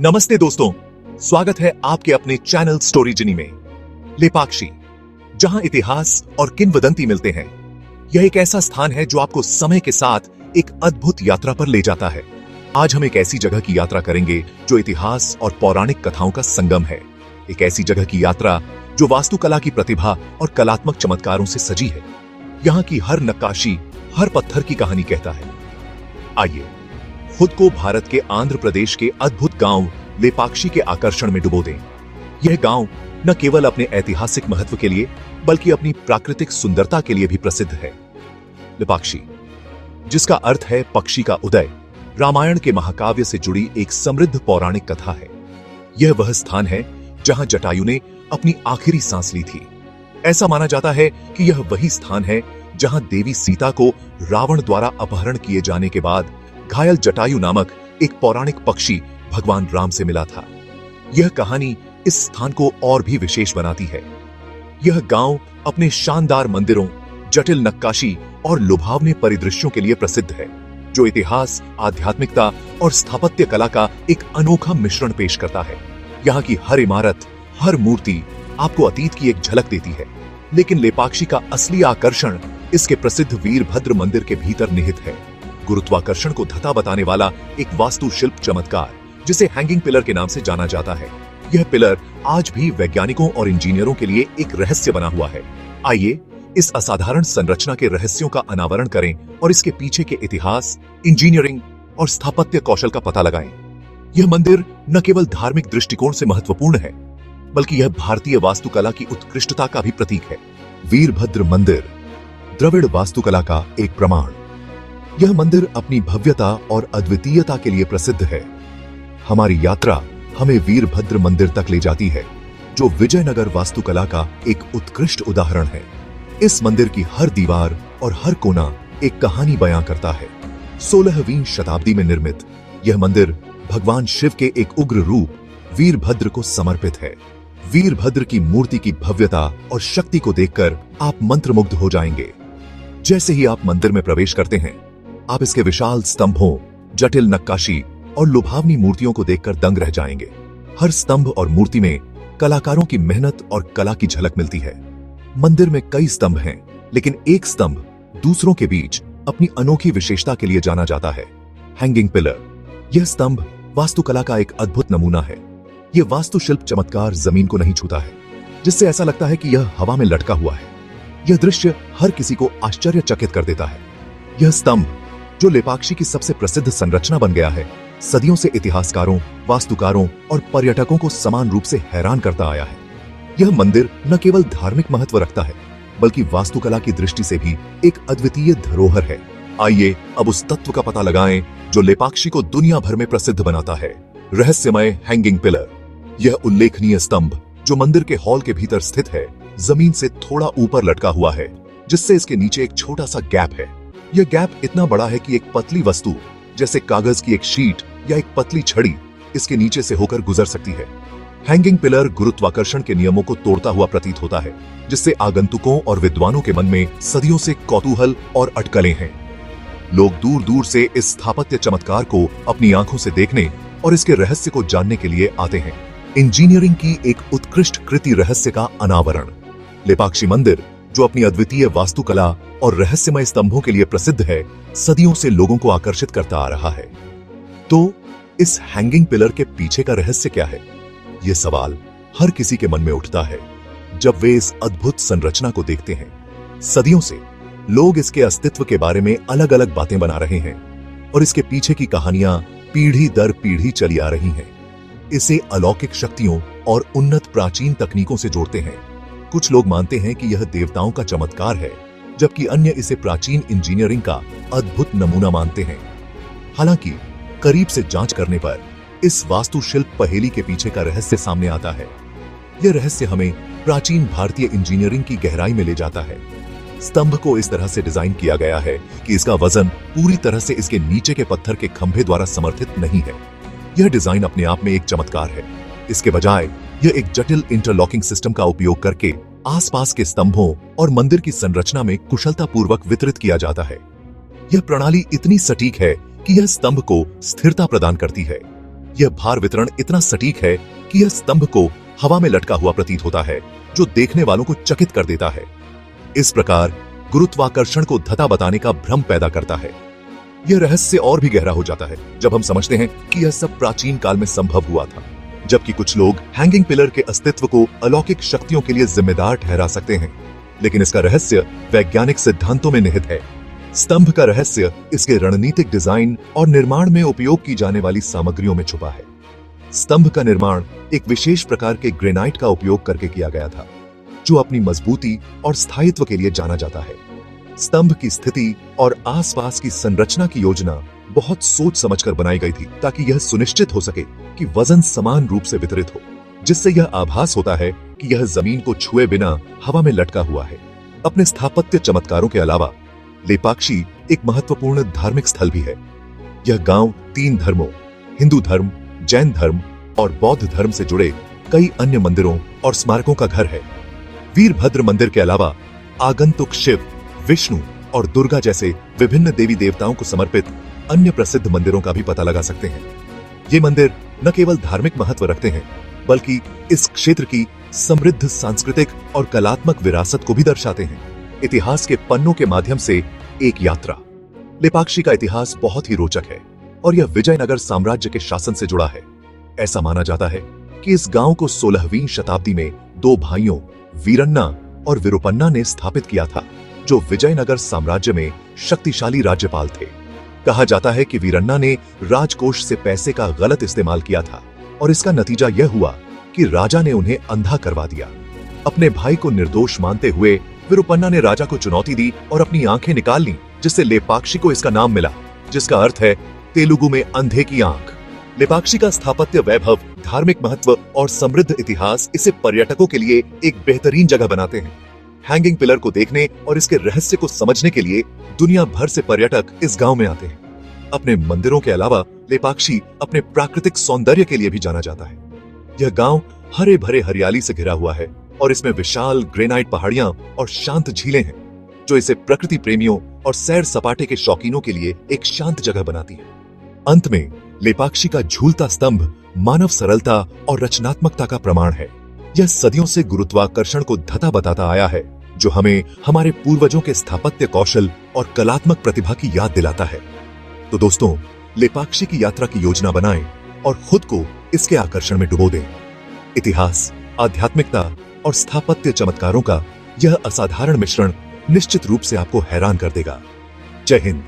नमस्ते दोस्तों, स्वागत है आपके अपने चैनल स्टोरीजिनी में। लेपाक्षी, जहां इतिहास और किंवदंती मिलते हैं, यह एक ऐसा स्थान है जो आपको समय के साथ एक अद्भुत यात्रा पर ले जाता है। आज हम एक ऐसी जगह की यात्रा करेंगे जो इतिहास और पौराणिक कथाओं का संगम है। एक ऐसी जगह की यात्रा जो वास्तुकला की प्रतिभा और कलात्मक चमत्कारों से सजी है। यहाँ की हर नक्काशी, हर पत्थर की कहानी कहता है। आइए खुद को भारत के आंध्र प्रदेश के अद्भुत गांव लेपाक्षी के आकर्षण में डुबो दें। यह गांव न केवल अपने ऐतिहासिक महत्व के लिए बल्कि अपनी प्राकृतिक सुंदरता के लिए भी प्रसिद्ध है। लेपाक्षी, जिसका अर्थ है पक्षी का उदय, रामायण के महाकाव्य से जुड़ी एक समृद्ध पौराणिक कथा है। यह वह स्थान है जहां जटायु ने अपनी आखिरी सांस ली थी। ऐसा माना जाता है कि यह वही स्थान है जहां देवी सीता को रावण द्वारा अपहरण किए जाने के बाद घायल जटायु नामक एक पौराणिक पक्षी भगवान राम से मिला था। यह कहानी इस स्थान को और भी विशेष बनाती है। यह गांव अपने शानदार मंदिरों, जटिल नक्काशी और लुभावने परिदृश्यों के लिए प्रसिद्ध है, जो इतिहास, आध्यात्मिकता और स्थापत्य कला का एक अनोखा मिश्रण पेश करता है। यहाँ की हर इमारत, हर मूर्ति आपको अतीत की एक झलक देती है, लेकिन लेपाक्षी का असली आकर्षण इसके प्रसिद्ध वीरभद्र मंदिर के भीतर निहित है। गुरुत्वाकर्षण को धता बताने वाला एक वास्तुशिल्प चमत्कार, जिसे हैंगिंग पिलर के नाम से जाना जाता है। यह पिलर आज भी वैज्ञानिकों और इंजीनियरों के लिए एक रहस्य बना हुआ है। आइए इस असाधारण संरचना के रहस्यों का अनावरण करें और इसके पीछे के इतिहास, इंजीनियरिंग और स्थापत्य कौशल का पता लगाएं। यह मंदिर न केवल धार्मिक दृष्टिकोण से महत्वपूर्ण है, बल्कि यह भारतीय वास्तुकला की उत्कृष्टता का भी प्रतीक है। वीरभद्र मंदिर, द्रविड़ वास्तुकला का एक प्रमाण। यह मंदिर अपनी भव्यता और अद्वितीयता के लिए प्रसिद्ध है। हमारी यात्रा हमें वीरभद्र मंदिर तक ले जाती है, जो विजयनगर वास्तुकला का एक उत्कृष्ट उदाहरण है। इस मंदिर की हर दीवार और हर कोना एक कहानी बयां करता है। 16वीं शताब्दी में निर्मित यह मंदिर भगवान शिव के एक उग्र रूप वीरभद्र को समर्पित है। वीरभद्र की मूर्ति की भव्यता और शक्ति को देखकर आप मंत्रमुग्ध हो जाएंगे। जैसे ही आप मंदिर में प्रवेश करते हैं, आप इसके विशाल स्तंभों, जटिल नक्काशी और लुभावनी मूर्तियों को देखकर दंग रह जाएंगे। हर स्तंभ और मूर्ति में कलाकारों की मेहनत और कला की झलक मिलती है। मंदिर में कई स्तंभ हैं, लेकिन एक स्तंभ दूसरों के बीच अपनी अनोखी विशेषता के लिए जाना जाता है, हैंगिंग पिलर। यह स्तंभ वास्तुकला का एक अद्भुत नमूना है। यह वास्तुशिल्प चमत्कार जमीन को नहीं छूता है, जिससे ऐसा लगता है कि यह हवा में लटका हुआ है। यह दृश्य हर किसी को आश्चर्यचकित कर देता है। यह स्तंभ, जो लेपाक्षी की सबसे प्रसिद्ध संरचना बन गया है, सदियों से इतिहासकारों, वास्तुकारों और पर्यटकों को समान रूप से हैरान करता आया है। यह मंदिर न केवल धार्मिक महत्व रखता है, बल्कि वास्तुकला की दृष्टि से भी एक अद्वितीय धरोहर है। आइए अब उस तत्व का पता लगाएं जो लेपाक्षी को दुनिया भर में प्रसिद्ध बनाता है, रहस्यमय हैंगिंग पिलर। यह उल्लेखनीय स्तंभ, जो मंदिर के हॉल के भीतर स्थित है, जमीन से थोड़ा ऊपर लटका हुआ है, जिससे इसके नीचे एक छोटा सा गैप है। यह गैप इतना बड़ा है कि एक पतली वस्तु, जैसे कागज की एक शीट या एक पतली छड़ी, इसके नीचे से होकर गुजर सकती है। हैंगिंग पिलर गुरुत्वाकर्षण के नियमों को तोड़ता हुआ प्रतीत होता है, जिससे आगंतुकों और विद्वानों के मन में सदियों से कौतूहल और अटकलें हैं। लोग दूर दूर से इस स्थापत्य चमत्कार को अपनी आंखों से देखने और इसके रहस्य को जानने के लिए आते हैं। इंजीनियरिंग की एक उत्कृष्ट कृति रहस्य का अनावरण। लेपाक्षी मंदिर, जो अपनी अद्वितीय वास्तुकला और रहस्यमय स्तंभों के लिए प्रसिद्ध है, सदियों से लोगों को आकर्षित करता आ रहा है। तो इस हैंगिंग पिलर के पीछे का रहस्य क्या है? यह सवाल हर किसी के मन में उठता है जब वे इस अद्भुत संरचना को देखते हैं। सदियों से लोग इसके अस्तित्व के बारे में अलग अलग बातें बना रहे हैं और इसके पीछे की कहानियां पीढ़ी दर पीढ़ी चली आ रही हैं। इसे अलौकिक शक्तियों और उन्नत प्राचीन तकनीकों से जोड़ते हैं। कुछ लोग मानते हैं कि यह देवताओं का चमत्कार है, जबकि अन्य इसे प्राचीन इंजीनियरिंग का अद्भुत नमूना मानते हैं। हालांकि करीब से जांच करने पर इस वास्तुशिल्प पहेली के पीछे का रहस्य सामने आता है। यह रहस्य हमें प्राचीन भारतीय इंजीनियरिंग की गहराई में ले जाता है। स्तंभ को इस तरह से डिजाइन किया गया है कि इसका वजन पूरी तरह से इसके नीचे के पत्थर के खंभे द्वारा समर्थित नहीं है। यह डिजाइन अपने आप में एक चमत्कार है। इसके बजाय यह एक जटिल इंटरलॉकिंग सिस्टम का उपयोग करके आसपास के स्तंभों और मंदिर की संरचना में कुशलतापूर्वक वितरित किया जाता है। यह प्रणाली इतनी सटीक है कि यह स्तंभ को स्थिरता प्रदान करती है। यह भार वितरण इतना सटीक है कि यह स्तंभ को हवा में लटका हुआ प्रतीत होता है, जो देखने वालों को चकित कर देता है। इस प्रकार गुरुत्वाकर्षण को धता बताने का भ्रम पैदा करता है। यह रहस्य और भी गहरा हो जाता है जब हम समझते हैं कि यह सब प्राचीन काल में संभव हुआ था, जबकि कुछ लोग हैंगिंग पिलर के अस्तित्व को अलौकिक शक्तियों के लिए जिम्मेदार ठहरा सकते हैं। लेकिन इसका रहस्य वैज्ञानिक सिद्धांतों में निहित है। स्तंभ का रहस्य इसके रणनीतिक डिजाइन और निर्माण में उपयोग की जाने वाली सामग्रियों में छुपा है। स्तंभ का निर्माण एक विशेष प्रकार के ग्रेनाइट का उपयोग करके किया गया था, जो अपनी मजबूती और स्थायित्व के लिए जाना जाता है। स्तंभ की स्थिति और आसपास की संरचना की योजना बहुत सोच समझकर बनाई गई थी, ताकि यह सुनिश्चित हो सके कि वजन समान रूप से वितरित हो, जिससे यह आभास होता है कि यह जमीन को छुए बिना हवा में लटका हुआ है। अपने स्थापत्य चमत्कारों के अलावा लेपाक्षी एक महत्वपूर्ण धार्मिक स्थल भी है। यह गांव 3 धर्मों, हिंदू धर्म, जैन धर्म और बौद्ध धर्म से जुड़े कई अन्य मंदिरों और स्मारकों का घर है। वीरभद्र मंदिर के अलावा आगंतुक शिव, विष्णु और दुर्गा जैसे विभिन्न देवी देवताओं को समर्पित अन्य प्रसिद्ध मंदिरों का भी पता लगा सकते हैं। ये मंदिर न केवल धार्मिक महत्व रखते हैं, बल्कि इस क्षेत्र की समृद्ध सांस्कृतिक और कलात्मक विरासत को भी दर्शाते हैं। इतिहास के पन्नों के माध्यम से एक यात्रा। लेपाक्षी का इतिहास बहुत ही रोचक है और यह विजयनगर साम्राज्य के शासन से जुड़ा है। ऐसा माना जाता है कि इस गांव को 16वीं शताब्दी में 2 भाइयों वीरन्ना और विरुपन्ना ने स्थापित किया था, जो विजयनगर साम्राज्य में शक्तिशाली राज्यपाल थे। कहा जाता है कि वीरन्ना ने राजकोष से पैसे का गलत इस्तेमाल किया था और इसका नतीजा यह हुआ कि राजा ने उन्हें अंधा करवा दिया। अपने भाई को निर्दोष मानते हुए विरुपन्ना ने राजा को चुनौती दी और अपनी आंखें निकाल लीं, जिससे लेपाक्षी को इसका नाम मिला, जिसका अर्थ है तेलुगु में अंधे की आंख। लेपाक्षी का स्थापत्य वैभव, धार्मिक महत्व और समृद्ध इतिहास इसे पर्यटकों के लिए एक बेहतरीन जगह बनाते हैं। हैंगिंग पिलर को देखने और इसके रहस्य को समझने के लिए दुनिया भर से पर्यटक इस गांव में आते हैं। अपने मंदिरों के अलावा लेपाक्षी अपने प्राकृतिक सौंदर्य के लिए भी जाना जाता है। यह गांव हरे भरे हरियाली से घिरा हुआ है और इसमें विशाल ग्रेनाइट पहाड़ियां और शांत झीलें हैं, जो इसे प्रकृति प्रेमियों और सैर सपाटे के शौकीनों के लिए एक शांत जगह बनाती है। अंत में लेपाक्षी का झूलता स्तंभ मानव सरलता और रचनात्मकता का प्रमाण है। यह सदियों से गुरुत्वाकर्षण को धता बताता आया है, जो हमें हमारे पूर्वजों के स्थापत्य कौशल और कलात्मक प्रतिभा की याद दिलाता है। तो दोस्तों, लेपाक्षी की यात्रा की योजना बनाएं और खुद को इसके आकर्षण में डुबो दें। इतिहास, आध्यात्मिकता और स्थापत्य चमत्कारों का यह असाधारण मिश्रण निश्चित रूप से आपको हैरान कर देगा। जय हिंद।